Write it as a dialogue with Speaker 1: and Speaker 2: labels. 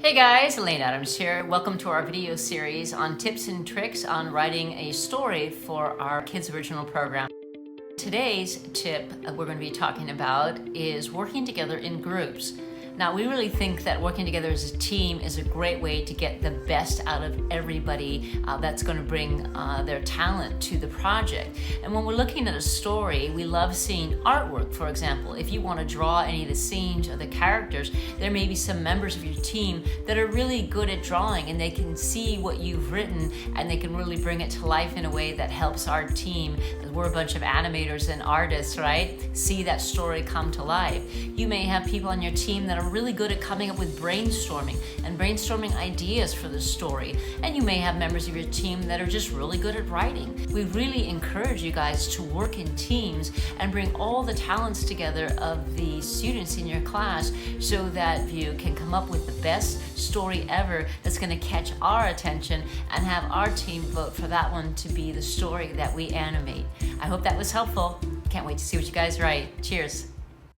Speaker 1: Hey guys, Elaine Adams here. Welcome to our video series on tips and tricks on writing a story for our Kids Original program. Today's tip we're going to be talking about is working together in groups. Now, we really think that working together as a team is a great way to get the best out of everybody that's going to bring their talent to the project. And when we're looking at a story, we love seeing artwork, for example. If you want to draw any of the scenes or the characters, there may be some members of your team that are really good at drawing, and they can see what you've written and they can really bring it to life in a way that helps our team. We're a bunch of animators and artists, right? See that story come to life. You may have people on your team that are really good at coming up with brainstorming ideas for the story. And you may have members of your team that are just really good at writing. We really encourage you guys to work in teams and bring all the talents together of the students in your class so that you can come up with the best story ever that's going to catch our attention and have our team vote for that one to be the story that we animate. I hope that was helpful. Can't wait to see what you guys write. Cheers.